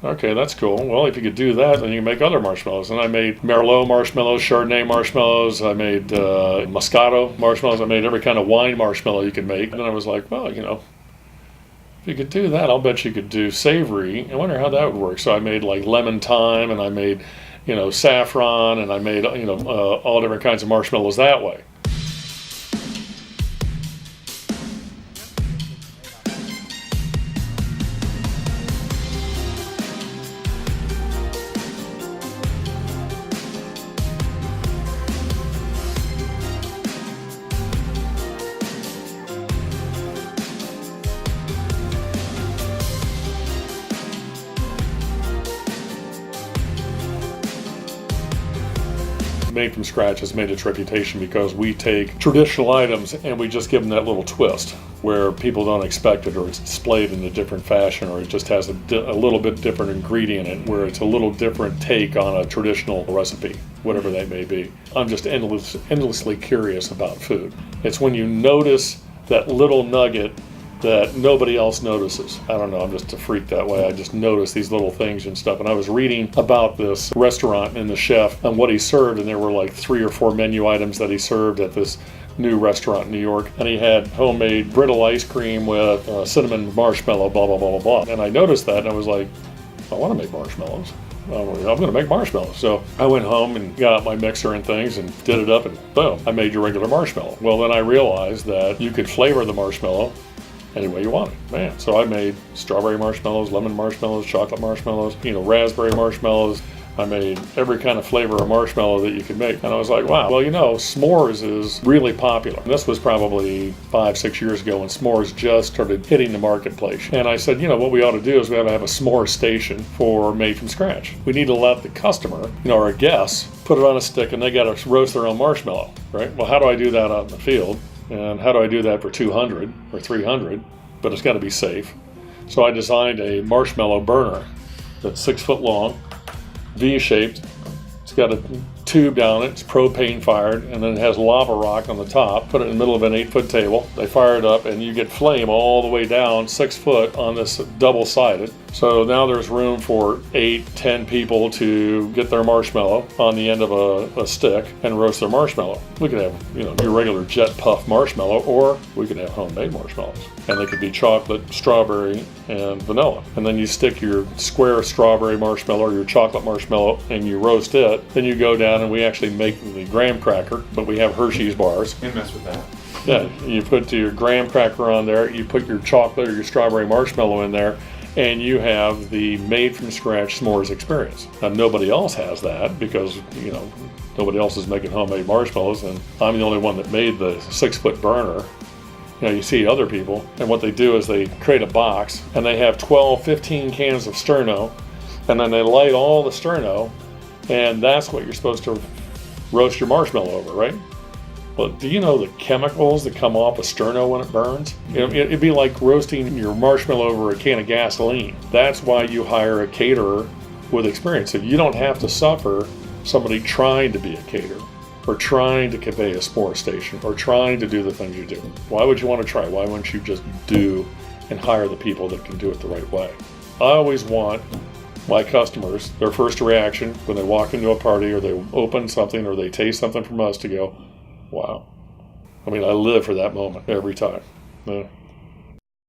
Okay, that's cool. Well, if you could do that, then you can make other marshmallows. And I made Merlot marshmallows, Chardonnay marshmallows. I made Moscato marshmallows. I made every kind of wine marshmallow you could make. And I was like, well, if you could do that, I'll bet you could do savory. I wonder how that would work. So I made like lemon thyme, and I made, saffron, and I made, all different kinds of marshmallows that way. Made from Scratch has made its reputation because we take traditional items and we just give them that little twist where people don't expect it, or it's displayed in a different fashion, or it just has a little bit different ingredient in it, where it's a little different take on a traditional recipe, whatever that may be. I'm just endlessly curious about food. It's when you notice that little nugget that nobody else notices. I don't know, I'm just a freak that way. I just notice these little things and stuff. And I was reading about this restaurant and the chef and what he served, and there were like 3 or 4 menu items that he served at this new restaurant in New York. And he had homemade brittle ice cream with cinnamon marshmallow, blah, blah, blah, blah, blah. And I noticed that, and I was like, I want to make marshmallows. I'm going to make marshmallows. So I went home and got out my mixer and things and did it up, and boom, I made your regular marshmallow. Well, then I realized that you could flavor the marshmallow any way you want it. Man, so I made strawberry marshmallows, lemon marshmallows, chocolate marshmallows, raspberry marshmallows. I made every kind of flavor of marshmallow that you could make. And I was like, wow, well, s'mores is really popular. And this was probably 5-6 years ago when s'mores just started hitting the marketplace. And I said, what we ought to do is we ought to have a s'more station for made from scratch. We need to let the customer, our guests, put it on a stick, and they got to roast their own marshmallow, right? Well, how do I do that out in the field? And how do I do that for 200 or 300? But it's got to be safe. So I designed a marshmallow burner that's 6 foot long, V-shaped. It's got a tube down it. It's propane fired, and then it has lava rock on the top. Put it in the middle of an 8-foot table. They fire it up, and you get flame all the way down 6 foot on this double-sided. So now there's room for 8-10 people to get their marshmallow on the end of a stick and roast their marshmallow. We could have, your regular jet puff marshmallow, or we could have homemade marshmallows. And they could be chocolate, strawberry, and vanilla. And then you stick your square strawberry marshmallow or your chocolate marshmallow and you roast it. Then you go down and we actually make the graham cracker, but we have Hershey's bars. You mess with that. Yeah, you put your graham cracker on there, you put your chocolate or your strawberry marshmallow in there, and you have the made from scratch s'mores experience. Now, nobody else has that because, nobody else is making homemade marshmallows, and I'm the only one that made the 6-foot burner. You see other people, and what they do is they create a box, and they have 12, 15 cans of sterno, and then they light all the sterno, and that's what you're supposed to roast your marshmallow over, right? Well, do you know the chemicals that come off a sterno when it burns? It'd be like roasting your marshmallow over a can of gasoline. That's why you hire a caterer with experience. So you don't have to suffer somebody trying to be a caterer, or trying to convey a s'more station, or trying to do the things you do. Why would you want to try? Why wouldn't you just do and hire the people that can do it the right way? I always want my customers, their first reaction when they walk into a party or they open something or they taste something from us, to go, wow. I live for that moment every time.